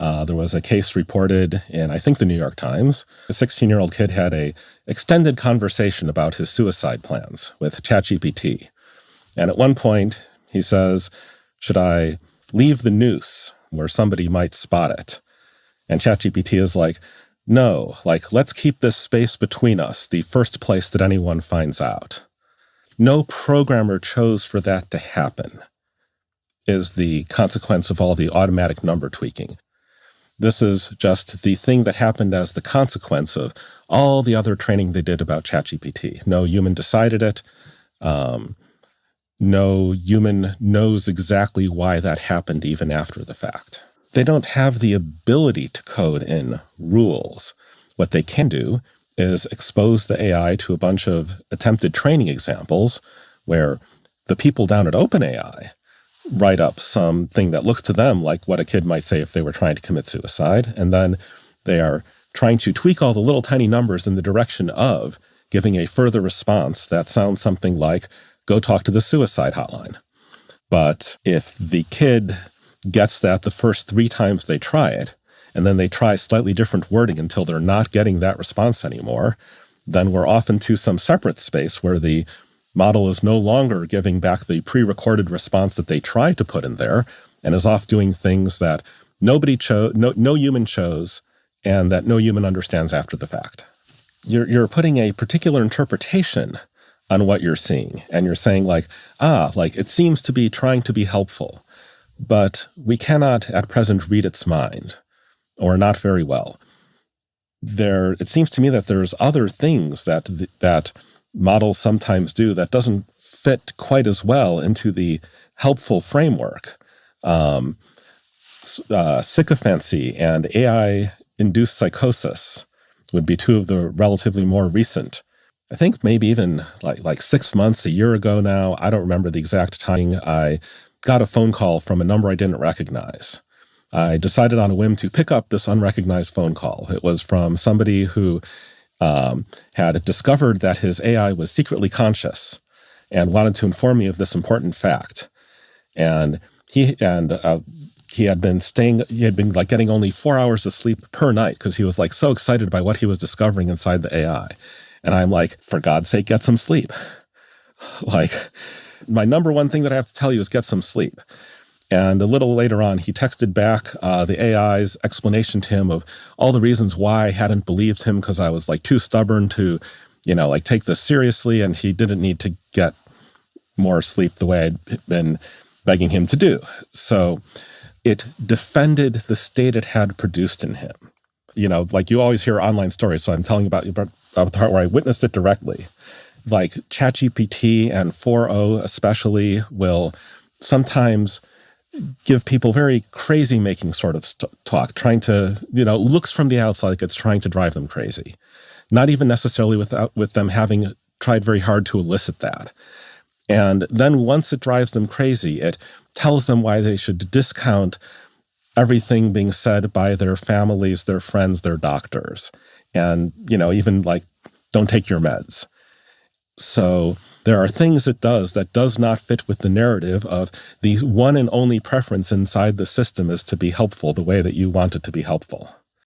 There was a case reported in, I think, the New York Times. A 16-year-old kid had a extended conversation about his suicide plans with ChatGPT. And at one point, he says, should I leave the noose where somebody might spot it? And ChatGPT is like, no, let's keep this space between us, the first place that anyone finds out. No programmer chose for that to happen, is the consequence of all the automatic number tweaking. This is just the thing that happened as the consequence of all the other training they did about ChatGPT. No human decided it. No human knows exactly why that happened even after the fact. They don't have the ability to code in rules. What they can do is expose the AI to a bunch of attempted training examples where the people down at OpenAI write up something that looks to them like what a kid might say if they were trying to commit suicide, and then they are trying to tweak all the little tiny numbers in the direction of giving a further response that sounds something like, go talk to the suicide hotline. But if the kid gets that the first 3 times they try it, and then they try slightly different wording until they're not getting that response anymore, then we're off into some separate space where the model is no longer giving back the pre-recorded response that they tried to put in there, and is off doing things that nobody chose, no human chose, and that no human understands after the fact. You're putting a particular interpretation on what you're seeing, and you're saying it seems to be trying to be helpful, but we cannot at present read its mind, or not very well. It seems to me that there's other things that models sometimes do that doesn't fit quite as well into the helpful framework. Sycophancy and AI-induced psychosis would be 2 of the relatively more recent. I think maybe even like 6 months, a year ago now, I don't remember the exact timing, I got a phone call from a number I didn't recognize. I decided on a whim to pick up this unrecognized phone call. It was from somebody who had discovered that his AI was secretly conscious and wanted to inform me of this important fact. And he had been getting only 4 hours of sleep per night because he was so excited by what he was discovering inside the AI. And I'm like, for God's sake, get some sleep. My number one thing that I have to tell you is get some sleep. And a little later on, he texted back the AI's explanation to him of all the reasons why I hadn't believed him because I was too stubborn to, take this seriously, and he didn't need to get more sleep the way I'd been begging him to do. So it defended the state it had produced in him. You always hear online stories, so I'm telling you about the part where I witnessed it directly. ChatGPT and 4.0 especially will sometimes give people very crazy-making sort of talk, trying to, looks from the outside like it's trying to drive them crazy. Not even necessarily with them having tried very hard to elicit that. And then once it drives them crazy, it tells them why they should discount everything being said by their families, their friends, their doctors. And, even don't take your meds. So there are things it does that does not fit with the narrative of the one and only preference inside the system is to be helpful the way that you want it to be helpful.